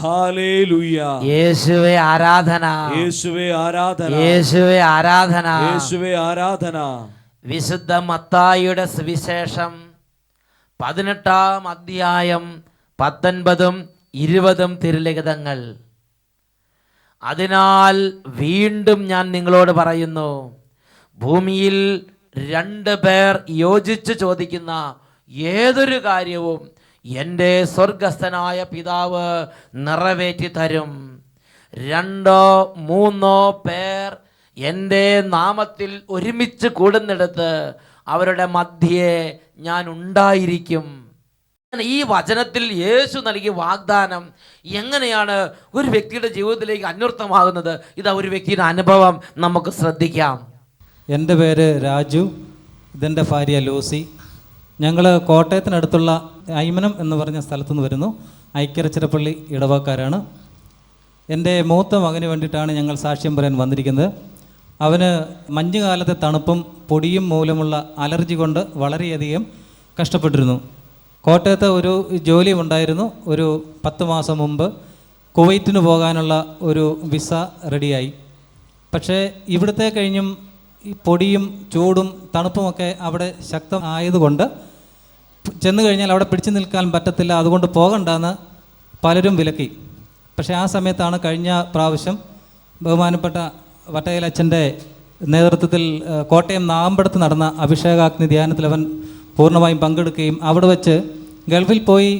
Hallelujah. യേശുവേ ആരാധന, യേശുവേ ആരാധന, യേശുവേ ആരാധന, യേശുവേ ആരാധന. വിശുദ്ധ മത്തായിയുടെ സുവിശേഷം 18-ാം അധ്യായം 19ഉം 20ഉം തിരുലിഖിതങ്ങൾ. അതിനാൽ വീണ്ടും ഞാൻ നിങ്ങളോട് പറയുന്നു, ഭൂമിയിൽ 2 പേർ യോജിച്ച് ചോദിക്കുന്ന ഏതൊരു കാര്യവും എൻ്റെ സ്വർഗസ്ഥനായ പിതാവ് നിറവേറ്റി തരും. 2-3 പേർ എൻ്റെ നാമത്തിൽ ഒരുമിച്ച് കൂടുന്നിടത്ത് അവരുടെ മധ്യേ ഞാൻ ഉണ്ടായിരിക്കും. ഈ വചനത്തിൽ യേശു നൽകിയ വാഗ്ദാനം എങ്ങനെയാണ് ഒരു വ്യക്തിയുടെ ജീവിതത്തിലേക്ക് അന്വർത്ഥമാകുന്നത്? ഇതാ ഒരു വ്യക്തിയുടെ അനുഭവം നമുക്ക് ശ്രദ്ധിക്കാം. എൻ്റെ പേര് രാജു, ഇതെൻ്റെ ഭാര്യ ലൂസി. ഞങ്ങൾ കോട്ടയത്തിനടുത്തുള്ള ഐമനം എന്ന് പറഞ്ഞ സ്ഥലത്തുനിന്ന് വരുന്നു. ഐക്യരച്ചിറപ്പള്ളി ഇടവക്കാരാണ്. എൻ്റെ മൂത്ത മകന് വേണ്ടിയിട്ടാണ് ഞങ്ങൾ സാക്ഷ്യം പറയാൻ വന്നിരിക്കുന്നത്. അവന് മഞ്ഞുകാലത്തെ തണുപ്പും പൊടിയും മൂലമുള്ള അലർജി കൊണ്ട് വളരെയധികം കഷ്ടപ്പെട്ടിരുന്നു. കോട്ടയത്ത് ഒരു ജോലി ഉണ്ടായിരുന്നു. ഒരു 10 മാസം മുമ്പ് കുവൈറ്റിന് പോകാനുള്ള ഒരു വിസ റെഡിയായി. പക്ഷേ ഇവിടുത്തെ കഴിഞ്ഞും ഈ പൊടിയും ചൂടും തണുപ്പുമൊക്കെ അവിടെ ശക്തമായതുകൊണ്ട് ചെന്ന് കഴിഞ്ഞാൽ അവിടെ പിടിച്ചു നിൽക്കാൻ പറ്റത്തില്ല, അതുകൊണ്ട് പോകണ്ടെന്ന് പലരും വിലക്കി. പക്ഷേ ആ സമയത്താണ് കഴിഞ്ഞ പ്രാവശ്യം ബഹുമാനപ്പെട്ട വട്ടയിലച്ഛൻ്റെ നേതൃത്വത്തിൽ കോട്ടയം നാമ്പടത്ത് നടന്ന അഭിഷേകാഗ്നി ധ്യാനത്തിൽ അവൻ പൂർണ്ണമായും പങ്കെടുക്കുകയും അവിടെ വെച്ച് ഗൾഫിൽ പോയി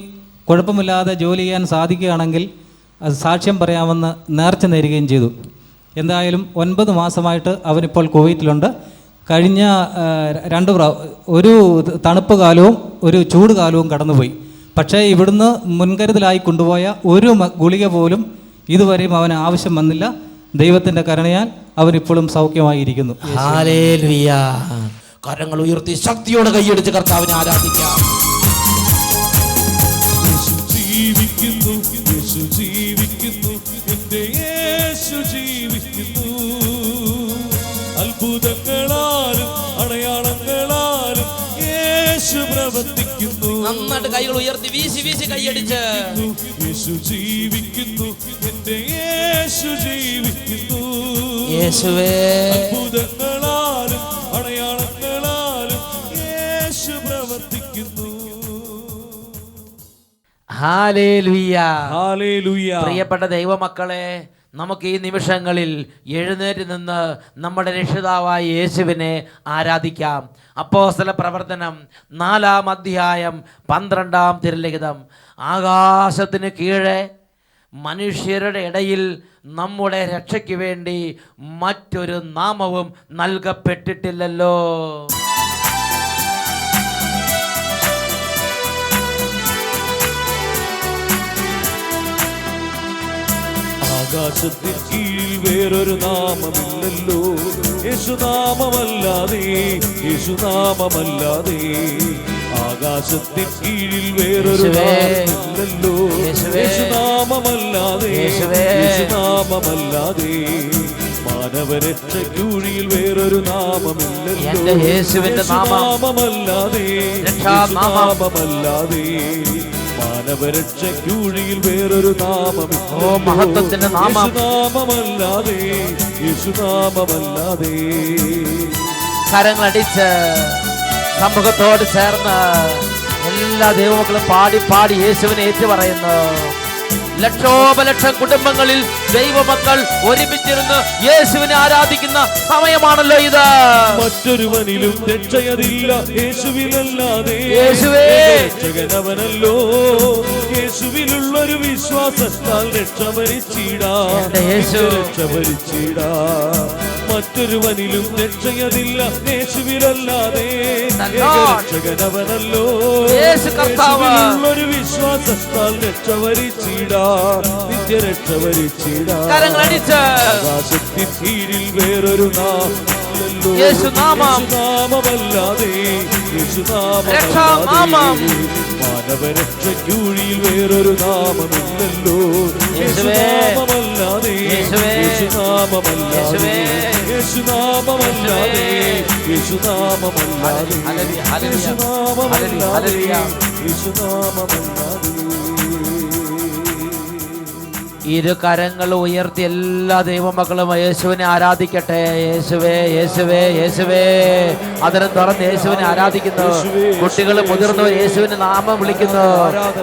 കുഴപ്പമില്ലാതെ ജോലി ചെയ്യാൻ സാധിക്കുകയാണെങ്കിൽ അത് സാക്ഷ്യം പറയാമെന്ന് നേർച്ച നേരുകയും ചെയ്തു. എന്തായാലും 9 മാസമായിട്ട് അവനിപ്പോൾ കുവൈറ്റിലുണ്ട്. കഴിഞ്ഞ ഒരു തണുപ്പ് കാലവും ഒരു ചൂട് കാലവും കടന്നുപോയി. പക്ഷേ ഇവിടുന്ന് മുൻകരുതലായി കൊണ്ടുപോയ ഒരു ഗുളിക പോലും ഇതുവരെയും അവന് ആവശ്യം വന്നില്ല. ദൈവത്തിൻ്റെ കരുണയാൽ അവനിപ്പോഴും സൗഖ്യമായിരിക്കുന്നു. ഹല്ലേലൂയ. കരങ്ങൾ ഉയർത്തി ശക്തിയോടെ കൈയടിച്ച് കർത്താവിനെ ആരാധിക്കാം. യേശു ജീവിക്കുന്നു, യേശു ജീവിക്കുന്നു, എൻ്റെ യേശു ജീവിക്കുന്നു. അത്ഭുതങ്ങളാലും അടയാളങ്ങളാലും യേശു പ്രവർത്തിക്കുന്നു. നന്നായിട്ട് കൈകൾ ഉയർത്തി വീശി വീശി കൈയടിച്ച് യേശു ജീവിക്കുന്നു, എൻ്റെ യേശു ജീവിക്കുന്നു. യേശുവേ അത്ഭുതങ്ങളാലും അടയാളങ്ങളാലും യേശു പ്രവർത്തിക്കുന്നു. ഹല്ലേലൂയ. ഹല്ലേലൂയ. പ്രിയപ്പെട്ട ദൈവമക്കളെ, നമുക്ക് ഈ നിമിഷങ്ങളിൽ എഴുന്നേറ്റ് നിന്ന് നമ്മുടെ രക്ഷിതാവായ യേശുവിനെ ആരാധിക്കാം. അപ്പോസ്തല പ്രവർത്തനം 4-ാം അധ്യായം 12-ാം തിരുലിഖിതം. ആകാശത്തിന് കീഴെ മനുഷ്യരുടെ ഇടയിൽ നമ്മുടെ രക്ഷയ്ക്ക് വേണ്ടി മറ്റൊരു നാമവും നൽകപ്പെട്ടിട്ടില്ലല്ലോ. ആകാശത്തിന് കീഴിൽ വേറൊരു നാമമില്ലല്ലോ, യേശുനാമമല്ലാതെ, യേശുനാമമല്ലാതെ. ആകാശത്തിന് കീഴിൽ വേറൊരു നാമമില്ലല്ലോ, യേശുനാമമല്ലാതെ, യേശുനാമമല്ലാതെ. മാനവരക്ഷയ്ക്കുഴിയിൽ വേറൊരു നാമമില്ലല്ലോ, യേശുനാമമല്ലാതെ, യേശുനാമമല്ലാതെ. മാനവരക്ഷയ്ക്കുഴിയിൽ വേറൊരു നാമമില്ലല്ലോ, മഹത്വത്തിന്റെ നാമം, യേശുനാമമല്ലാതെ, യേശുനാമമല്ലാതെ. കരങ്ങളടിച്ച് സമൂഹത്തോട് ചേർന്ന് എല്ലാ ദൈവമക്കളും പാടി പാടി യേശുവിനെ ഏറ്റു പറയുന്നു. ലക്ഷോപലക്ഷം കുടുംബങ്ങളിൽ ദൈവമക്കൾ ഒരുമിച്ചിരുന്ന് യേശുവിനെ ആരാധിക്കുന്ന സമയമാണല്ലോ ഇത്. മറ്റൊരുവനിലും രക്ഷയതില്ല യേശുവിലല്ലാതെ, യേശുവേ രക്ഷകനവനല്ലോ. യേശുവിലുള്ളൊരു വിശ്വാസത്താൽ രക്ഷപരിച്ചിടാ, രക്ഷപരിച്ചിടാ. മറ്റൊരുവനിലും രക്ഷയതില്ല യേശുവിലല്ലാതെ, രക്ഷകനവനല്ലോ. യേശുവിലുള്ളൊരു വിശ്വാസത്താൽ രക്ഷപരിച്ചിടാ, നിത്യരക്ഷപരിച്ചിടാ. ആകാശത്തിൻ കീഴിൽ വേറൊരു നാമമില്ലല്ലോ, യേശുനാമമല്ലാതെ, യേശുനാമമല്ലാതെ. മാനവരക്ഷയ്ക്കുഴിയിൽ വേറൊരു നാമമില്ലല്ലോ, യേശുനാമമല്ലാതെ, യേശുനാമമല്ലാതെ, യേശുനാമമല്ലാതെ, യേശുനാമമല്ലാതെ, യേശുനാമമല്ലാതെ, യേശുനാമമല്ലാതെ. ഇരു കരങ്ങൾ ഉയർത്തി എല്ലാ ദൈവമക്കളും യേശുവിനെ ആരാധിക്കട്ടെ. യേശുവേ യേശുവേ യേശുവേ. അതിനെ തുറന്ന് യേശുവിനെ ആരാധിക്കുന്നു. കുട്ടികൾ മുതിർന്നവർ യേശുവിന്റെ നാമം വിളിക്കുന്നു.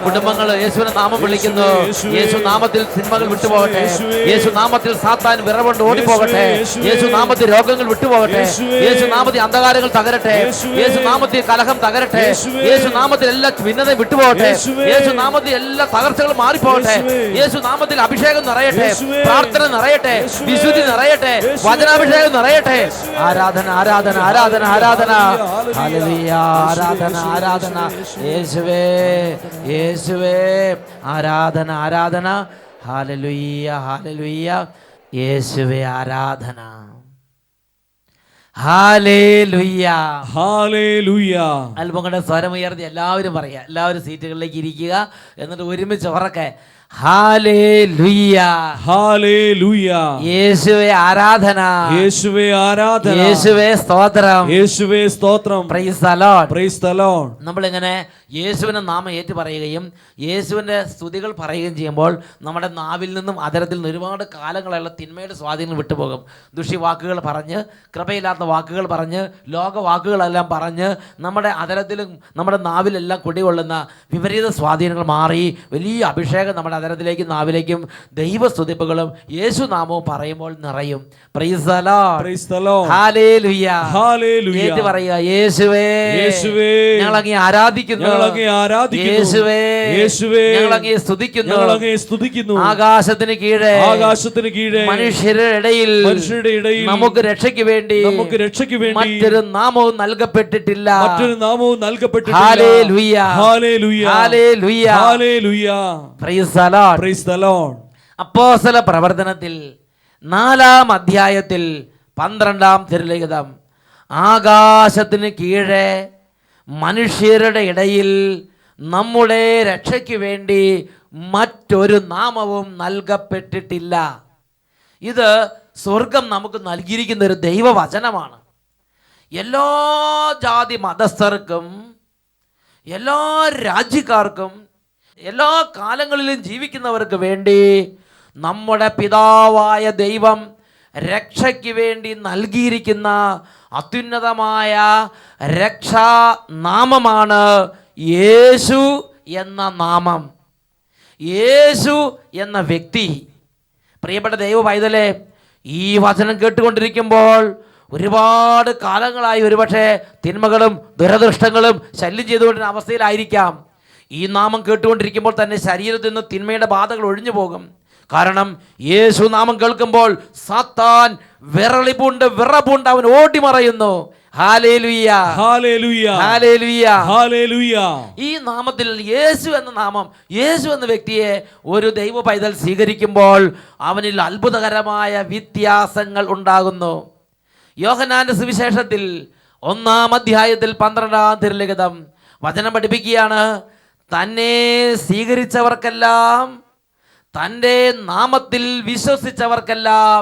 കുടുംബങ്ങൾ യേശുവിന്റെ നാമം വിളിക്കുന്നു. യേശു നാമത്തിൽ സിനിമകൾ വിട്ടുപോകട്ടെ. യേശു നാമത്തിൽ സാത്താൻ വിറവുകൊണ്ട് ഓടിപ്പോകട്ടെ. യേശു നാമത്തിൽ രോഗങ്ങൾ വിട്ടുപോകട്ടെ. യേശു നാമത്തിൽ അന്ധകാരങ്ങൾ തകരട്ടെ. യേശു നാമത്തിൽ കലഹം തകരട്ടെ. യേശു നാമത്തിൽ എല്ലാ ഭിന്നതയും വിട്ടുപോകട്ടെ. യേശു നാമത്തിൽ എല്ലാ തകർച്ചകളും മാറിപ്പോകട്ടെ. യേശു നാമത്തിൽ അഭിഷേകം നിറയട്ടെ. പ്രാർത്ഥന നിറയട്ടെ. വിശുദ്ധി നിറയട്ടെ. വചനാഭിഷേകം നിറയട്ടെ. ആരാധന ആരാധന ആരാധന ആരാധന. ഹല്ലേലൂയ. ആരാധന ആരാധന. യേശുവേ യേശുവേ. ആരാധന ആരാധന. Hallelujah hallelujah. യേശുവേ ആരാധന. Hallelujah hallelujah. അല്പം കൂടെ സ്വരമുയർത്തി എല്ലാവരും പറയാ. എല്ലാവരും സീറ്റുകളിലേക്ക് ഇരിക്കുക. എന്നിട്ട് ഒരുമിച്ച് ഉറക്കെ ഹല്ലേലൂയ ഹല്ലേലൂയ. യേശുവേ ആരാധന. യേശുവേ ആരാധന. യേശുവേ സ്തോത്രം. യേശുവേ സ്തോത്രം. Price the Lord. Praise the Lord. നമ്മളിങ്ങനെ യേശുവിൻ്റെ നാമം ഏറ്റു പറയുകയും യേശുവിൻ്റെ സ്തുതികൾ പറയുകയും ചെയ്യുമ്പോൾ നമ്മുടെ നാവിൽ നിന്നും അതരത്തിൽ നിന്ന് ഒരുപാട് കാലങ്ങളുള്ള തിന്മയുടെ സ്വാധീനം വിട്ടുപോകും. ദുഷിവാക്കുകൾ പറഞ്ഞ്, കൃപയില്ലാത്ത വാക്കുകൾ പറഞ്ഞ്, ലോക വാക്കുകളെല്ലാം പറഞ്ഞ് നമ്മുടെ അതരത്തിലും നമ്മുടെ നാവിലെല്ലാം കുടികൊള്ളുന്ന വിപരീത സ്വാധീനങ്ങൾ മാറി വലിയ അഭിഷേകം നമ്മുടെ അതരത്തിലേക്കും നാവിലേക്കും ദൈവസ്തുതിപ്പുകളും യേശു നാമവും പറയുമ്പോൾ നിറയും. Price the Lord. Praise the Lord. Hallelujah. Hallelujah. ഏറ്റു പറയുക യേശുവേ യേശുവേ. ഞങ്ങൾ അങ്ങേ ആരാധിക്കുന്നു. യേശുവേ യേശുവേ. ഞങ്ങൾ അങ്ങേ സ്തുതിക്കുന്നു. ഞങ്ങൾ അങ്ങേ സ്തുതിക്കുന്നു. ആകാശത്തിന് കീഴെ ആകാശത്തിന് കീഴെ മനുഷ്യരുടെ ഇടയിൽ നമുക്ക് രക്ഷയ്ക്ക് വേണ്ടി മറ്റൊരു നാമവും നൽകപ്പെട്ടിട്ടില്ല. മറ്റൊരു നാമവും നൽകപ്പെട്ടിട്ടില്ല. Hallelujah hallelujah. Hallelujah. Hallelujah. Praise the Lord. Praise the Lord. അപ്പോസ്തല പ്രവർത്തനത്തിൽ 4-ാം അധ്യായത്തിൽ 12-ാം തിരുലിഖിതം, ആകാശത്തിന് കീഴെ മനുഷ്യരുടെ ഇടയിൽ നമ്മുടെ രക്ഷയ്ക്ക് വേണ്ടി മറ്റൊരു നാമവും നൽകപ്പെട്ടിട്ടില്ല. ഇത് സ്വർഗം നമുക്ക് നൽകിയിരിക്കുന്ന ഒരു ദൈവവചനമാണ്. എല്ലാ ജാതി മതസ്ഥർക്കും, എല്ലാ രാജ്യക്കാർക്കും, എല്ലാ കാലങ്ങളിലും ജീവിക്കുന്നവർക്ക് വേണ്ടി നമ്മുടെ പിതാവായ ദൈവം രക്ഷയ്ക്ക് വേണ്ടി നൽകിയിരിക്കുന്ന അത്യുന്നതമായ രക്ഷാനാമമാണ് യേശു എന്ന നാമം, യേശു എന്ന വ്യക്തി. പ്രിയപ്പെട്ട ദൈവ പൈതലേ, ഈ വചനം കേട്ടുകൊണ്ടിരിക്കുമ്പോൾ ഒരുപാട് കാലങ്ങളായി ഒരുപക്ഷെ തിന്മകളും ദുരദൃഷ്ടങ്ങളും ശല്യം ചെയ്തുകൊണ്ടിരുന്ന അവസ്ഥയിലായിരിക്കാം. ഈ നാമം കേട്ടുകൊണ്ടിരിക്കുമ്പോൾ തന്നെ ശരീരത്തിൽ നിന്ന് തിന്മയുടെ ബാധകൾ ഒഴിഞ്ഞു പോകും. കാരണം യേശു നാമം കേൾക്കുമ്പോൾ സാത്താൻ വിറപൂണ്ട് അവൻ ഓടിമറയുന്നു. Hallelujah hallelujah hallelujah hallelujah. ഈ നാമത്തിൽ യേശു എന്ന നാമം, യേശു എന്ന വ്യക്തിയെ ഒരു ദൈവ പൈതൽ സ്വീകരിക്കുമ്പോൾ അവനിൽ അത്ഭുതകരമായ വ്യത്യാസങ്ങൾ ഉണ്ടാകുന്നു. യോഹന്നാന്റെ സുവിശേഷത്തിൽ 1-ാം അധ്യായത്തിൽ 12-ാം തിരുലിഖിതം വചനം പഠിപ്പിക്കുകയാണ്. തന്നെ സ്വീകരിച്ചവർക്കെല്ലാം, തൻ്റെ നാമത്തിൽ വിശ്വസിച്ചവർക്കെല്ലാം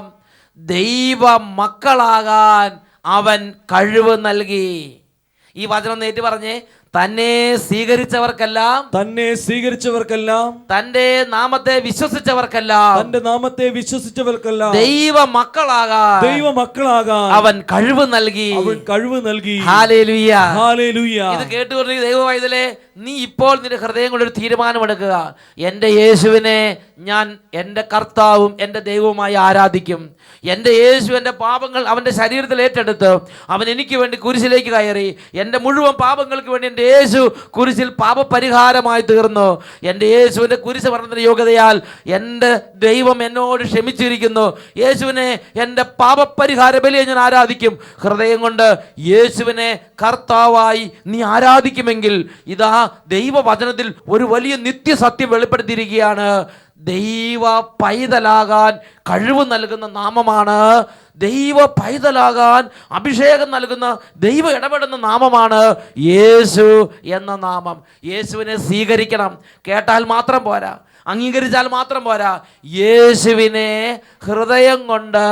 ദൈവ മക്കളാകാൻ അവൻ കഴിവ് നൽകി. ഈ വചനം നേരിട്ട് പറഞ്ഞേ. തന്നെ സ്വീകരിച്ചവർക്കെല്ലാം, തന്റെ നാമത്തെ വിശ്വസിച്ചവർക്കെല്ലാം ദൈവ മക്കളാകാൻ അവൻ കഴിവ് നൽകി. Hallelujah hallelujah. ഇത് കേട്ടുകൊണ്ടിരിക്കുന്ന ദൈവ പൈതലേ, നീ ഇപ്പോൾ നിന്റെ ഹൃദയം കൊണ്ടൊരു തീരുമാനമെടുക്കുക. എൻ്റെ യേശുവിനെ ഞാൻ എൻ്റെ കർത്താവും എൻ്റെ ദൈവവുമായി ആരാധിക്കും. എൻ്റെ യേശു എൻ്റെ പാപങ്ങൾ അവൻ്റെ ശരീരത്തിൽ ഏറ്റെടുത്ത് അവൻ എനിക്ക് വേണ്ടി കുരിശിലേക്ക് കയറി. എൻ്റെ മുഴുവൻ പാപങ്ങൾക്ക് വേണ്ടി എൻ്റെ യേശു കുരിശിൽ പാപപരിഹാരമായി തീർന്നു. എൻ്റെ യേശുവിൻ്റെ കുരിശ് മരണത്തിൻ്റെ യോഗ്യതയാൽ എൻ്റെ ദൈവം എന്നോട് ക്ഷമിച്ചിരിക്കുന്നു. യേശുവിനെ എൻ്റെ പാപപരിഹാര ബലിയെ ഞാൻ ആരാധിക്കും. ഹൃദയം കൊണ്ട് യേശുവിനെ കർത്താവായി നീ ആരാധിക്കുമെങ്കിൽ ഇതാ ദൈവവചനത്തിൽ ഒരു വലിയ നിത്യസത്യം വെളിപ്പെടുത്തിയിരിക്കുകയാണ്. ദൈവ പൈതലാകാൻ കഴിവ് നൽകുന്ന നാമമാണ്, ദൈവ പൈതലാകാൻ അഭിഷേകം നൽകുന്ന, ദൈവ ഇടപെടുന്ന നാമമാണ് യേശു എന്ന നാമം. യേശുവിനെ സ്വീകരിക്കണം. കേട്ടാൽ മാത്രം പോരാ, അംഗീകരിച്ചാൽ മാത്രം പോരാ. യേശുവിനെ ഹൃദയം കൊണ്ട്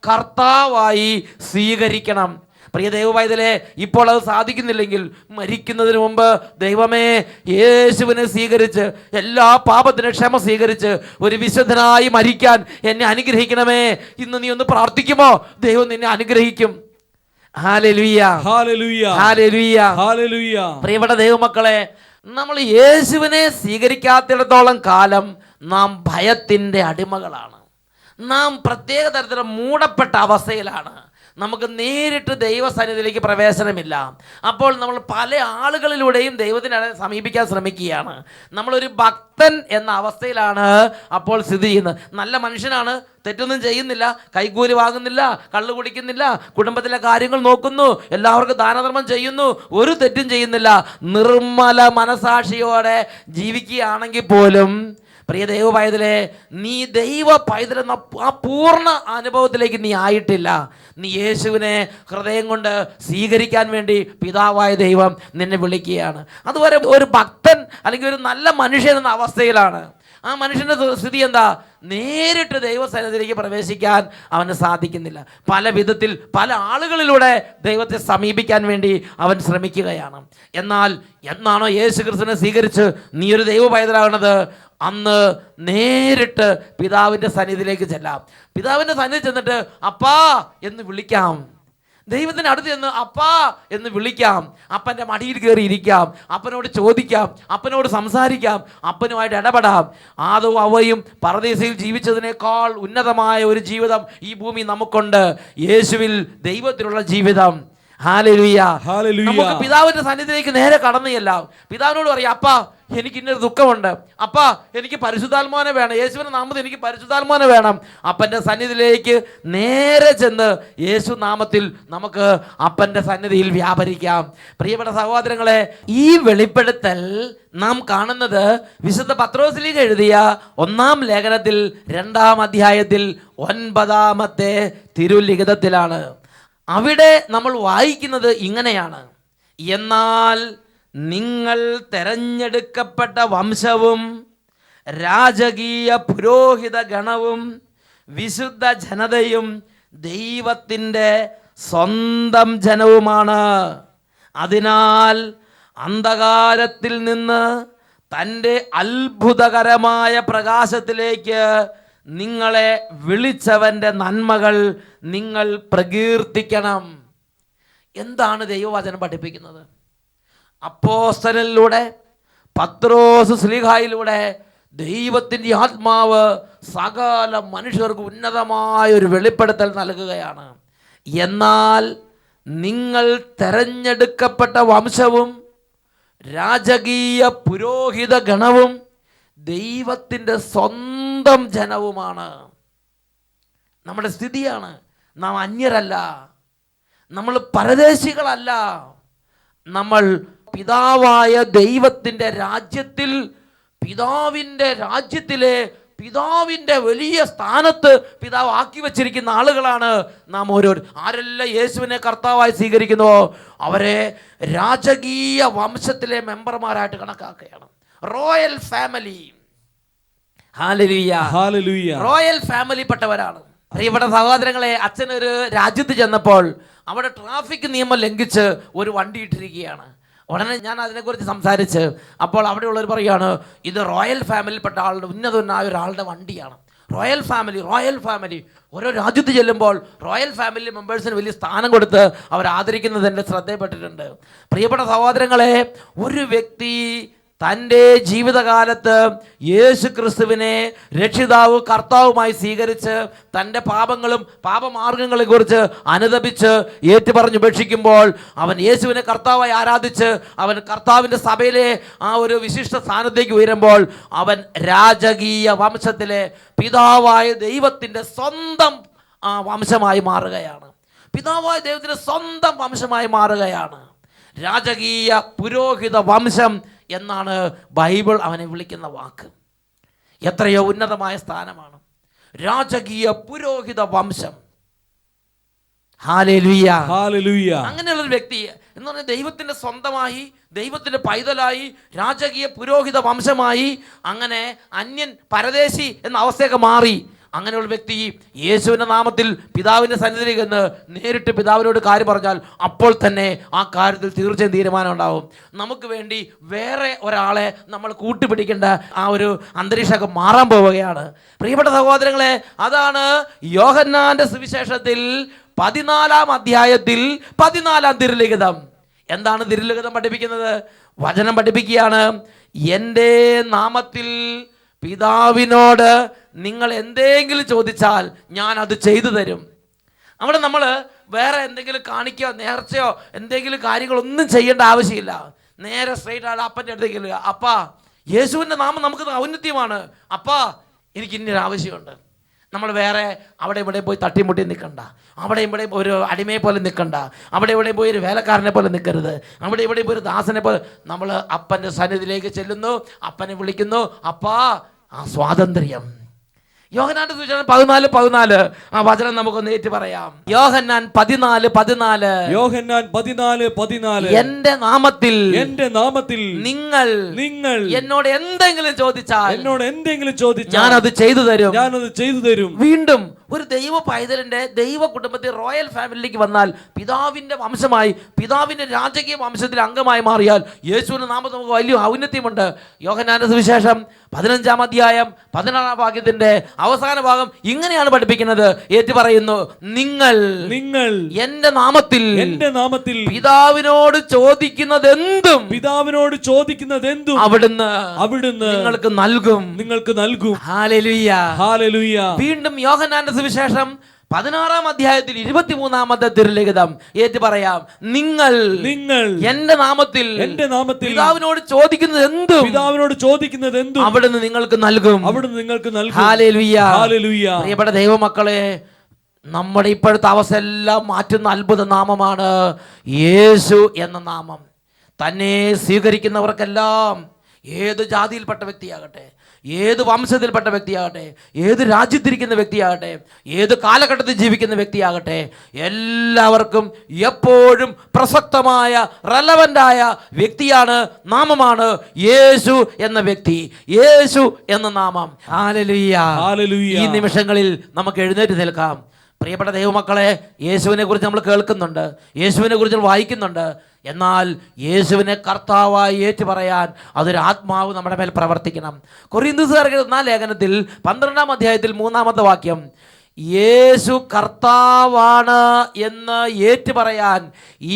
കർത്താവായി സ്വീകരിക്കണം. പ്രിയ ദൈവവൈതലേ, ഇപ്പോൾ അത് സാധിക്കുന്നില്ലെങ്കിൽ മരിക്കുന്നതിന് മുമ്പ് ദൈവമേ, യേശുവിനെ സ്വീകരിച്ച് എല്ലാ പാപത്തിനും ക്ഷമ സ്വീകരിച്ച് ഒരു വിശുദ്ധനായി മരിക്കാൻ എന്നെ അനുഗ്രഹിക്കണമേ. ഇന്ന് നീ ഒന്ന് പ്രാർത്ഥിക്കുമോ? ദൈവം നിന്നെ അനുഗ്രഹിക്കും. Hallelujah, hallelujah, hallelujah, hallelujah. പ്രിയപ്പെട്ട ദൈവമക്കളെ, നമ്മൾ യേശുവിനെ സ്വീകരിക്കാത്തിടത്തോളം കാലം നാം ഭയത്തിൻ്റെ അടിമകളാണ്. നാം പ്രത്യേക തരത്തിലുള്ള മൂടപ്പെട്ട അവസ്ഥയിലാണ്. നമുക്ക് നേരിട്ട് ദൈവസന്നിധിയിലേക്ക് പ്രവേശനമില്ല. അപ്പോൾ നമ്മൾ പല ആളുകളിലൂടെയും ദൈവത്തിനെ സമീപിക്കാൻ ശ്രമിക്കുകയാണ്. നമ്മളൊരു ഭക്തൻ എന്ന അവസ്ഥയിലാണ് അപ്പോൾ സ്ഥിതി ചെയ്യുന്നത്. നല്ല മനുഷ്യനാണ്, തെറ്റൊന്നും ചെയ്യുന്നില്ല, കൈക്കൂലി വാങ്ങുന്നില്ല, കള്ളു കുടിക്കുന്നില്ല, കുടുംബത്തിലെ കാര്യങ്ങൾ നോക്കുന്നു, എല്ലാവർക്കും ദാനധർമ്മം ചെയ്യുന്നു, ഒരു തെറ്റും ചെയ്യുന്നില്ല, നിർമ്മല മനസാക്ഷിയോടെ ജീവിക്കുകയാണെങ്കിൽ പോലും പ്രിയ ദൈവ പൈതലേ, നീ ദൈവ പൈതലെന്ന ആ പൂർണ്ണ അനുഭവത്തിലേക്ക് നീ ആയിട്ടില്ല. നീ യേശുവിനെ ഹൃദയം കൊണ്ട് സ്വീകരിക്കാൻ വേണ്ടി പിതാവായ ദൈവം നിന്നെ വിളിക്കുകയാണ്. അതുവരെ ഒരു ഭക്തൻ അല്ലെങ്കിൽ ഒരു നല്ല മനുഷ്യൻ എന്ന അവസ്ഥയിലാണ്. ആ മനുഷ്യൻ്റെ സ്ഥിതി എന്താ? നേരിട്ട് ദൈവസന്നിധിയിലേക്ക് പ്രവേശിക്കാൻ അവന് സാധിക്കുന്നില്ല. പല വിധത്തിൽ പല ആളുകളിലൂടെ ദൈവത്തെ സമീപിക്കാൻ വേണ്ടി അവൻ ശ്രമിക്കുകയാണ്. എന്നാൽ എന്നാണോ യേശു ക്രിസ്തുവിനെ സ്വീകരിച്ച് നീ ഒരു ദൈവ പൈതലാകുന്നത്, അന്ന് നേരിട്ട് പിതാവിൻ്റെ സന്നിധിയിലേക്ക് ചെല്ലാം. പിതാവിൻ്റെ സന്നിധി ചെന്നിട്ട് അപ്പാ എന്ന് വിളിക്കാം. ദൈവത്തിന് അടുത്ത് ചെന്ന് അപ്പാ എന്ന് വിളിക്കാം. അപ്പൻ്റെ മടിയിൽ കയറി ഇരിക്കാം, അപ്പനോട് ചോദിക്കാം, അപ്പനോട് സംസാരിക്കാം, അപ്പനുമായിട്ട് ഇടപെടാം. ആദവും ഹവ്വയും പരദീസയിൽ ജീവിച്ചതിനേക്കാൾ ഉന്നതമായ ഒരു ജീവിതം ഈ ഭൂമി നമുക്കുണ്ട്. യേശുവിൽ ദൈവത്തിലുള്ള ജീവിതം. Hallelujah, hallelujah. നമുക്ക് പിതാവിന്റെ സന്നിധിയിലേക്ക് നേരെ കടന്നു ചെല്ലാം. പിതാവിനോട് പറയാം, അപ്പാ എനിക്ക് ഇന്നൊരു ദുഃഖമുണ്ട്, അപ്പാ എനിക്ക് പരിശുദ്ധാത്മാവിനെ വേണം, യേശുവിന്റെ നാമത്തിൽ എനിക്ക് പരിശുദ്ധാത്മാവിനെ വേണം. അപ്പൻ്റെ സന്നിധിയിലേക്ക് നേരെ ചെന്ന് യേശു നാമത്തിൽ നമുക്ക് അപ്പൻ്റെ സന്നിധിയിൽ വ്യാപരിക്കാം. പ്രിയപ്പെട്ട സഹോദരങ്ങളെ, ഈ വെളിപ്പെടുത്തൽ നാം കാണുന്നത് വിശുദ്ധ പത്രോസിലേക്ക് എഴുതിയ 1-ാം ലേഖനത്തിൽ 2-ാം അധ്യായത്തിൽ 9-ാമത്തെ തിരുലിഖിതത്തിലാണ്. അവിടെ നമ്മൾ വായിക്കുന്നത് ഇങ്ങനെയാണ്: എന്നാൽ നിങ്ങൾ തെരഞ്ഞെടുക്കപ്പെട്ട വംശവും രാജകീയ പുരോഹിത ഗണവും വിശുദ്ധ ജനതയും ദൈവത്തിൻ്റെ സ്വന്തം ജനവുമാണ്. അതിനാൽ അന്ധകാരത്തിൽ നിന്ന് തൻ്റെ അത്ഭുതകരമായ പ്രകാശത്തിലേക്ക് നിങ്ങളെ വിളിച്ചവൻ്റെ നന്മകൾ നിങ്ങൾ പ്രകീർത്തിക്കണം. എന്താണ് ദൈവവചനം പഠിപ്പിക്കുന്നത്? അപ്പോസ്തലനിലൂടെ, പത്രോസ് ശ്ലീഹായിലൂടെ ദൈവത്തിൻ്റെ ആത്മാവ് സകല മനുഷ്യർക്ക് ഉന്നതമായ ഒരു വെളിപ്പെടുത്തൽ നൽകുകയാണ്. എന്നാൽ നിങ്ങൾ തെരഞ്ഞെടുക്കപ്പെട്ട വംശവും രാജകീയ പുരോഹിത ഗണവും ദൈവത്തിൻ്റെ സ്വന്തം ജനവുമാണ്. നമ്മുടെ സ്ഥിതിയാണ്, നാം അന്യരല്ല, നമ്മൾ പരദേശികളല്ല, നമ്മൾ പിതാവായ ദൈവത്തിൻ്റെ രാജ്യത്തിൽ, പിതാവിൻ്റെ രാജ്യത്തിലെ പിതാവിൻ്റെ വലിയ സ്ഥാനത്ത് പിതാവ് ആക്കി വച്ചിരിക്കുന്ന ആളുകളാണ് നാം ഓരോരും. ആരെല്ലാം യേശുവിനെ കർത്താവായി സ്വീകരിക്കുന്നുവോ അവരെ രാജകീയ വംശത്തിലെ മെമ്പർമാരായിട്ട് കണക്കാക്കുകയാണ്. Royal family. Hallelujah, hallelujah. Royal family പെട്ടവരാണ്. പ്രിയപ്പെട്ട സഹോദരങ്ങളെ, അച്ഛനൊരു രാജ്യത്ത് ചെന്നപ്പോൾ അവിടെ ട്രാഫിക് നിയമം ലംഘിച്ച് ഒരു വണ്ടി ഇട്ടിരിക്കുകയാണ്. ഉടനെ ഞാൻ അതിനെക്കുറിച്ച് സംസാരിച്ച് അപ്പോൾ അവിടെയുള്ളവർ പറയുകയാണ്, ഇത് റോയൽ ഫാമിലിയിൽപ്പെട്ട ആളുടെ ഉന്നതനായ ഒരാളുടെ വണ്ടിയാണ്. റോയൽ ഫാമിലി ഓരോ രാജ്യത്ത് ചെല്ലുമ്പോൾ റോയൽ ഫാമിലി മെമ്പേഴ്സിന് വലിയ സ്ഥാനം കൊടുത്ത് അവർ ആദരിക്കുന്നത് എൻ്റെ ശ്രദ്ധയിൽപ്പെട്ടിട്ടുണ്ട്. പ്രിയപ്പെട്ട സഹോദരങ്ങളെ, ഒരു വ്യക്തി തൻ്റെ ജീവിതകാലത്ത് യേശു ക്രിസ്തുവിനെ രക്ഷിതാവ് കർത്താവുമായി സ്വീകരിച്ച് തൻ്റെ പാപങ്ങളും പാപമാർഗങ്ങളെക്കുറിച്ച് അനുതപിച്ച് ഏറ്റുപറഞ്ഞുപേക്ഷിക്കുമ്പോൾ അവൻ യേശുവിനെ കർത്താവായി ആരാധിച്ച് അവൻ കർത്താവിൻ്റെ സഭയിലെ ആ ഒരു വിശിഷ്ട സ്ഥാനത്തേക്ക് ഉയരുമ്പോൾ അവൻ രാജകീയ വംശത്തിലെ പിതാവായ ദൈവത്തിൻ്റെ സ്വന്തം വംശമായി മാറുകയാണ്. പിതാവായ ദൈവത്തിൻ്റെ സ്വന്തം വംശമായി മാറുകയാണ്. രാജകീയ പുരോഹിത വംശം എന്നാണ് ബൈബിൾ അവനെ വിളിക്കുന്ന വാക്ക്. എത്രയോ ഉന്നതമായ സ്ഥാനമാണ് രാജകീയ പുരോഹിത വംശം. Hallelujah, hallelujah. അങ്ങനെയുള്ളൊരു വ്യക്തി എന്ന് പറഞ്ഞാൽ ദൈവത്തിൻ്റെ സ്വന്തമായി, ദൈവത്തിൻ്റെ പൈതലായി, രാജകീയ പുരോഹിത വംശമായി, അങ്ങനെ അന്യൻ പരദേശി എന്ന അവസ്ഥയൊക്കെ മാറി അങ്ങനെയുള്ള വ്യക്തി യേശുവിൻ്റെ നാമത്തിൽ പിതാവിൻ്റെ സന്നിധിയിലേക്ക് എന്ന് നേരിട്ട് പിതാവിനോട് കാര്യം പറഞ്ഞാൽ അപ്പോൾ തന്നെ ആ കാര്യത്തിൽ തീർച്ചയായും തീരുമാനം ഉണ്ടാവും. നമുക്ക് വേണ്ടി വേറെ ഒരാളെ നമ്മൾ കൂട്ടുപിടിക്കേണ്ട ആ ഒരു അന്തരീക്ഷമൊക്കെ മാറാൻ പോവുകയാണ്. പ്രിയപ്പെട്ട സഹോദരങ്ങളെ, അതാണ് യോഹന്നാന്റെ സുവിശേഷത്തിൽ 14-ാം അധ്യായത്തിൽ 14-ാം തിരുലിഖിതം. എന്താണ് തിരുലിഖിതം പഠിപ്പിക്കുന്നത്? വചനം പഠിപ്പിക്കുകയാണ്, എൻ്റെ നാമത്തിൽ പിതാവിനോട് നിങ്ങൾ എന്തെങ്കിലും ചോദിച്ചാൽ ഞാൻ അത് ചെയ്തു തരും. അവിടെ നമ്മൾ വേറെ എന്തെങ്കിലും കാണിക്കോ നേർച്ചയോ എന്തെങ്കിലും കാര്യങ്ങളൊന്നും ചെയ്യേണ്ട ആവശ്യമില്ല. നേരെ സ്ട്രെയിറ്റ് ആയിട്ട് അപ്പൻ്റെ അടുത്തേക്ക് ചെല്ലുക. അപ്പാ, യേശുവിൻ്റെ നാമം നമുക്ക് ഔന്നത്യമാണ്. അപ്പാ, എനിക്ക് ഇന്നൊരു ആവശ്യമുണ്ട്. നമ്മൾ വേറെ അവിടെ ഇവിടെ പോയി തട്ടിമുട്ടി നിൽക്കണ്ട. അവിടെ ഇവിടെ ഒരു അടിമയെ പോലെ നിൽക്കണ്ട. അവിടെ ഇവിടെ പോയി ഒരു വേലക്കാരനെ പോലെ നിൽക്കരുത്. അവിടെ ഇവിടെ പോയി ഒരു ദാസനെ പോലെ നമ്മൾ അപ്പൻ്റെ സന്നിധിയിലേക്ക് ചെല്ലുന്നു, അപ്പനെ വിളിക്കുന്നു. അപ്പാ, ആ സ്വാതന്ത്ര്യം. യോഹന്നാന്റെ സുവിശേഷം 14:14 ആ വചനം നമുക്കൊന്ന് ഏറ്റു പറയാം. യോഹന്നാൻ 14:14 യോഹന്നാൻ 14:14 എൻ്റെ നാമത്തിൽ നിങ്ങൾ എന്നോട് എന്തെങ്കിലും ചോദിച്ചാൽ ഞാൻ അത് ചെയ്തു തരും. വീണ്ടും ഒരു ദൈവ പൈതലിന്റെ ദൈവ കുടുംബത്തിൽ റോയൽ ഫാമിലിയിലേക്ക് വന്നാൽ പിതാവിന്റെ വംശമായി പിതാവിന്റെ രാജകീയ വംശത്തിൽ അംഗമായി മാറിയാൽ യേശുവിന്റെ നാമത്തിൽ നമുക്ക് വലിയ ഔന്നത്യമുണ്ട്. യോഹന്നാന്റെ സുവിശേഷം 15-ാം അധ്യായം 16-ാം വാക്യത്തിന്റെ അവസാന ഭാഗം ഇങ്ങനെയാണ് പഠിപ്പിക്കുന്നത്. ഏറ്റു പറയുന്നു, നിങ്ങൾ എൻ്റെ നാമത്തിൽ പിതാവിനോട് ചോദിക്കുന്നതെന്തും അവിടുന്ന് നിങ്ങൾക്ക് നൽകും. ഹല്ലേലൂയ. വീണ്ടും യോഹന്നാന്റെ സുവിശേഷം 16-ാം അധ്യായത്തിൽ 23-ാമത്തെ തിരുലിഖിതം ഏറ്റു പറയാം, നിങ്ങൾ എൻ്റെ നാമത്തിൽ പിതാവിനോട് ചോദിക്കുന്നത് എന്തും അവിടുന്ന് നിങ്ങൾക്ക് നൽകും. ഹല്ലേലൂയ. പ്രിയപ്പെട്ട ദൈവമക്കളെ, നമ്മുടെ ഇപ്പോഴത്തെ അവസ്ഥ എല്ലാം മാറ്റുന്ന അത്ഭുത നാമമാണ് യേശു എന്ന നാമം. തന്നെ സ്വീകരിക്കുന്നവർക്കെല്ലാം ഏത് ജാതിയിൽപ്പെട്ട വ്യക്തിയാകട്ടെ, ഏത് വംശത്തിൽപ്പെട്ട വ്യക്തിയാകട്ടെ, ഏത് രാജ്യത്തിരിക്കുന്ന വ്യക്തിയാകട്ടെ, ഏത് കാലഘട്ടത്തിൽ ജീവിക്കുന്ന വ്യക്തിയാകട്ടെ, എല്ലാവർക്കും എപ്പോഴും പ്രസക്തമായ റെലവൻ്റായ വ്യക്തിയാണ്, നാമമാണ് യേശു എന്ന വ്യക്തി, യേശു എന്ന നാമം. ഹല്ലേലൂയ. ഈ നിമിഷങ്ങളിൽ നമുക്ക് എഴുന്നേറ്റ് നിൽക്കാം. പ്രിയപ്പെട്ട ദൈവമക്കളെ, യേശുവിനെ കുറിച്ച് നമ്മൾ കേൾക്കുന്നുണ്ട്, യേശുവിനെ കുറിച്ച് വായിക്കുന്നുണ്ട്. എന്നാൽ യേശുവിനെ കർത്താവായി ഏറ്റു പറയാൻ അതൊരു ആത്മാവ് നമ്മുടെ മേൽ പ്രവർത്തിക്കണം. കൊരിന്ത്യർക്കാർക്ക് 4 ലേഖനത്തിൽ 12-ാം അധ്യായത്തിൽ 3-ാമത്തെ വാക്യം, യേശു കർത്താവാണ് എന്ന് ഏറ്റു പറയാൻ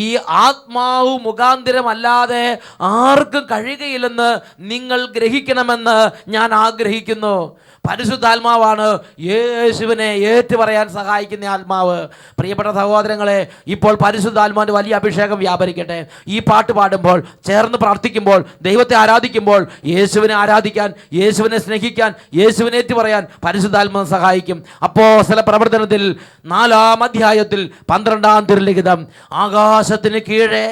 ഈ ആത്മാവ് മുഖാന്തിരമല്ലാതെ ആർക്കും കഴിയുകയില്ലെന്ന് നിങ്ങൾ ഗ്രഹിക്കണമെന്ന് ഞാൻ ആഗ്രഹിക്കുന്നു. പരിശുദ്ധാത്മാവാണ് യേശുവിനെ ഏറ്റു പറയാൻ സഹായിക്കുന്ന ആത്മാവ്. പ്രിയപ്പെട്ട സഹോദരങ്ങളെ, ഇപ്പോൾ പരിശുദ്ധാത്മാവിൻ്റെ വലിയ അഭിഷേകം വ്യാപരിക്കട്ടെ. ഈ പാട്ട് പാടുമ്പോൾ, ചേർന്ന് പ്രാർത്ഥിക്കുമ്പോൾ, ദൈവത്തെ ആരാധിക്കുമ്പോൾ, യേശുവിനെ ആരാധിക്കാൻ, യേശുവിനെ സ്നേഹിക്കാൻ, യേശുവിനെ ഏറ്റു പറയാൻ പരിശുദ്ധാത്മാവ് സഹായിക്കും. അപ്പോസ്തല പ്രവർത്തനത്തിൽ 4-ാം അധ്യായത്തിൽ 12-ാം തിരുലിഖിതം, ആകാശത്തിന് കീഴെ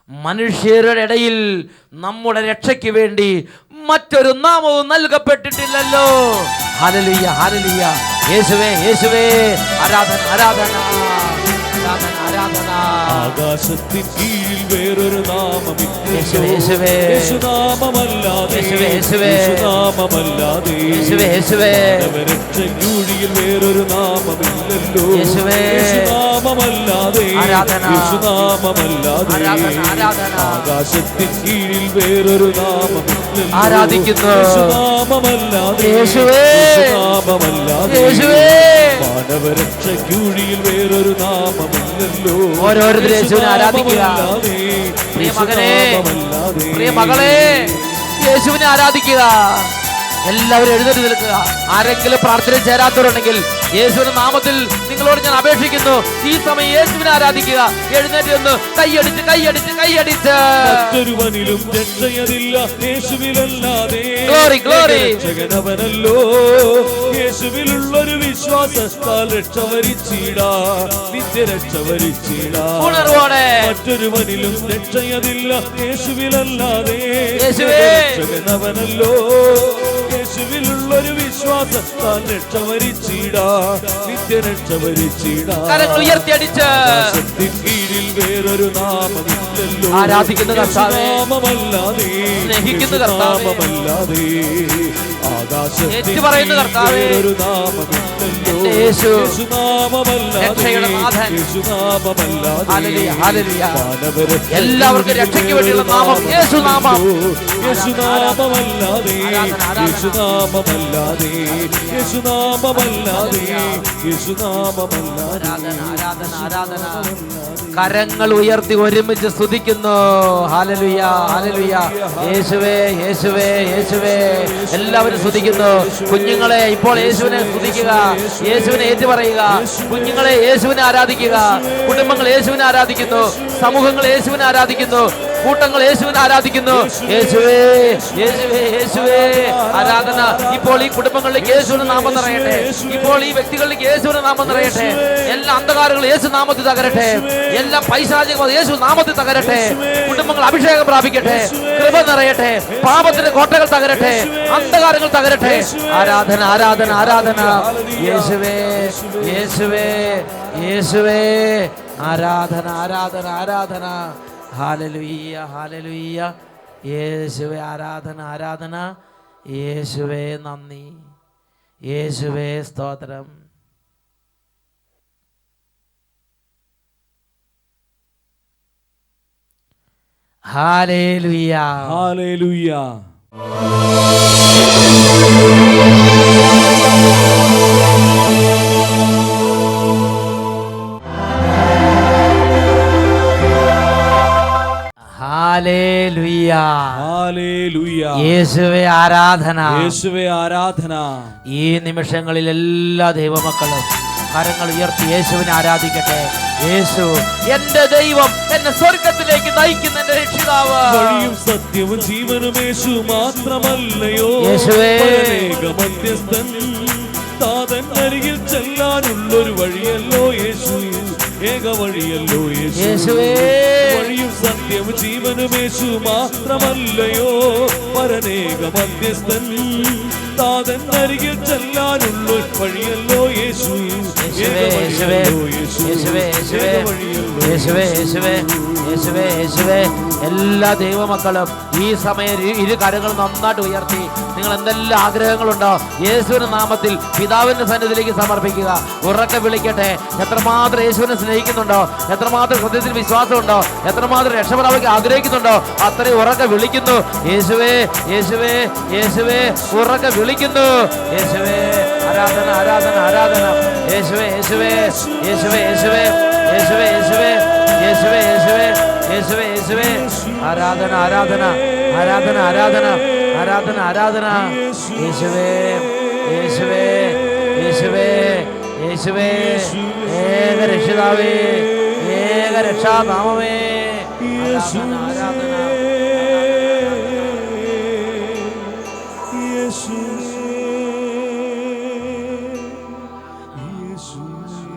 മനുഷ്യരുടെ ഇടയിൽ നമ്മുടെ രക്ഷയ്ക്ക് വേണ്ടി മറ്റൊരു നാമവും നൽകപ്പെട്ടിട്ടില്ലല്ലോ. Hallelujah, hallelujah. യേശുവേ, യേശുവേ, ആരാധന, ആരാധന, ആരാധന, ആരാധന. ആകാശത്തിൻ കീഴിൽ വേറൊരു നാമമില്ല, യേശുവേ, യേശുവേ, യേശുനാമമല്ലാതെ, യേശുവേ, യേശുവേ, യേശുനാമമല്ലാതെ, യേശുവേ, യേശുവേ, രക്ഷയ്ക്കുഴിയിൽ വേറൊരു നാമമില്ലല്ലോ, യേശുവേ, യേശുനാമമല്ലാതെ, ആരാധന, യേശുനാമമല്ലാതെ, ആരാധന, ആരാധന. ആകാശത്തിൻ കീഴിൽ വേറൊരു നാമമില്ലല്ലോ, ആരാധിക്കുന്നു, യേശുനാമമല്ലാതെ, യേശുവേ, യേശുനാമമല്ലാതെ, യേശുവേ, മാനവരക്ഷയ്ക്കുഴിയിൽ വേറൊരു നാമമില്ലല്ലോ. ഓരോരുത്തരും യേശുവിനെ ആരാധിക്കുക. പ്രിയ മകനെ, പ്രിയ മകളെ, യേശുവിനെ ആരാധിക്കുക. എല്ലാവരും എഴുന്നേറ്റ് നിൽക്കുക. ആരെങ്കിലും പ്രാർത്ഥന ചേരാത്തവരുണ്ടെങ്കിൽ യേശുവിന്റെ നാമത്തിൽ നിങ്ങളോട് ഞാൻ അപേക്ഷിക്കുന്നു, ഈ സമയം യേശുവിനെ ആരാധിക്കുക. എഴുന്നേറ്റ് ഒന്ന് കൈയടിച്ച് കൈയടിച്ച് കൈയടിച്ച്. മറ്റൊരുവനിലും രക്ഷയതില്ല യേശുവിലല്ലാതെ, ഗ്ലോറി, ഗ്ലോറി. രക്ഷകനവനല്ലോ. യേശുവിലുള്ളൊരു വിശ്വാസത്താൽ രക്ഷ വരിച്ചിടാ, നിത്യരക്ഷ വരിച്ചിടാ. ഉണർവോടെ മറ്റൊരുവനിലും രക്ഷയതില്ല യേശുവിലല്ലാതെ, യേശുവേ, രക്ഷകനവനല്ലോ. യേശുവിലുള്ളൊരു വിശ്വാസത്താൽ രക്ഷ വരിച്ചിടാ, നിത്യരക്ഷ വരിച്ചിടാ. കരങ്ങൾ ഉയർത്തിയടിച്ച് കീഴിൽ വേറൊരു നാമമില്ലല്ലോ, ആരാധിക്കുന്ന കർത്താവേ, നാമമല്ലാതെ, സ്നേഹിക്കുന്ന കർത്താവേ, നാമമല്ലാതെ, ഏറ്റു പറയുന്നു കർത്താവേ, ഒരു നാമമില്ലല്ലോ എന്റെ യേശു യേശുനാമമല്ലാതെ രക്ഷയുടെ നാഥൻ. യേശുനാമമല്ലാതെ ഹല്ലേലൂയ, ഹല്ലേലൂയ. മാനവരെ എല്ലാവർക്കും രക്ഷയ്ക്ക് വേണ്ടിയുള്ള നാമം യേശുനാമം. യേശുനാമമല്ലാതെ യേശുനാമമല്ലാതെ യേശുനാമമല്ലാതെ യേശുനാമമല്ലാതെ ആരാധന, ആരാധന, ആരാധന. കരങ്ങൾ ഉയർത്തി ഒരുമിച്ച് സ്തുതിക്കുന്നു. Hallelujah, hallelujah. യേശുവേ, യേശുവേ, യേശുവേ. എല്ലാവരും സ്തുതിക്കുന്നു. കുഞ്ഞുങ്ങളെ ഇപ്പോൾ യേശുവിനെ സ്തുതിക്കുക, യേശുവിനെ ഏറ്റുപറയുക. കുഞ്ഞുങ്ങളെ യേശുവിനെ ആരാധിക്കുക. കുടുംബങ്ങൾ യേശുവിനെ ആരാധിക്കുന്നു. സമൂഹങ്ങൾ യേശുവിനെ ആരാധിക്കുന്നു. കൂട്ടങ്ങൾ യേശുവിനെ ആരാധിക്കുന്നു. യേശുവേ, യേശുവേ, യേശുവേ. ആരാധന. ഇപ്പോൾ ഈ കുടുംബങ്ങളിലേക്ക് യേശുവിന്റെ നാമം നിറയട്ടെ. ഇപ്പോൾ ഈ വ്യക്തികളിലേക്ക് യേശുവിന്റെ നാമം നിറയട്ടെ. എല്ലാ അന്ധകാരങ്ങളും യേശു നാമത്തിൽ തകരട്ടെ. എല്ലാ പൈശാചികവും യേശു നാമത്തിൽ തകരട്ടെ. കുടുംബങ്ങൾ അഭിഷേകം പ്രാപിക്കട്ടെ. കൃപ നിറയട്ടെ. പാപത്തിന്റെ കോട്ടകൾ തകരട്ടെ. അന്ധകാരങ്ങൾ തകരട്ടെ. ആരാധന, ആരാധന, ആരാധന. യേശുവേ, യേശുവേ, യേശുവേ. ആരാധന, ആരാധന, ആരാധന. Hallelujah, hallelujah. യേശുവേ ആരാധന, ആരാധന. യേശുവേ നന്ദി. യേശുവേ സ്തോത്രം. Hallelujah, hallelujah. Hallelujah, hallelujah. യേശുവേ ആരാധന, യേശുവേ ആരാധന. ഈ നിമിഷങ്ങളിൽ എല്ലാ ദൈവമക്കളും കരങ്ങൾ ഉയർത്തി യേശുവിനെ ആരാധിക്കട്ടെ. യേശു എന്റെ ദൈവം, എന്നെ സ്വർഗത്തിലേക്ക് നയിക്കുന്ന എന്റെ രക്ഷിതാവ്. വഴിയും സത്യവും ജീവനും യേശു മാത്രമല്ലയോ. യേശുവേ, മധ്യസ്ഥൻ താതൻ അരികിൽ ചെല്ലാനുള്ളൊരു വഴിയല്ലോ യേശു. ഏക വഴിയല്ലോ യേശു. യേശുവേ, വഴിയും സത്യവും ജീവനും യേശു മാത്രമല്ലയോ. പരനേക മധ്യസ്ഥൻ താതൻ അരികിൽ ചെല്ലാനുള്ള വഴിയല്ലോ യേശു. യേശുവേ, യേശുവേ, യേശുവേ, യേശുവേ, യേശുവേ, യേശുവേ, യേശുവേ, യേശുവേ. എല്ലാ ദൈവമക്കളും ഈ സമയം ഇരു കരങ്ങൾ നന്നായിട്ട് ഉയർത്തി നിങ്ങൾ എന്തെല്ലാം ആഗ്രഹങ്ങളുണ്ടോ യേശുവിന്റെ നാമത്തിൽ പിതാവിന്റെ സന്നിധിയിലേക്ക് സമർപ്പിക്കുക. ഉറക്കെ വിളിക്കട്ടെ. എത്രമാത്രം യേശുവിനെ സ്നേഹിക്കുന്നുണ്ടോ, എത്രമാത്രം ഹൃദയത്തിൽ വിശ്വാസമുണ്ടോ, എത്രമാത്രം രക്ഷപ്പെടാൻ ആഗ്രഹിക്കുന്നുണ്ടോ അത്രയും ഉറക്കെ വിളിക്കുന്നു. യേശുവേ, യേശുവേ, യേശുവേ. ഉറക്കെ വിളിക്കുന്നു. യേശുവേ ആരാധന, ആരാധന, ആരാധന. യേശുവേ, യേശുവേ, യേശുവേ, യേശുവേ, യേശുവേ, യേശുവേ, യേശുവേ, യേശുവേ, യേശുവേ, യേശുവേ. ആരാധന, ആരാധന, ആരാധന, ആരാധന, ആരാധന, ആരാധന. യേശുവേ, യേശുവേ, യേശുവേ, യേശുവേ. ഏക രക്ഷിതാവേ, ഏക രക്ഷാനാമമേ. ആരാധന, ആരാധന. യേശുവേ, യേശുവേ.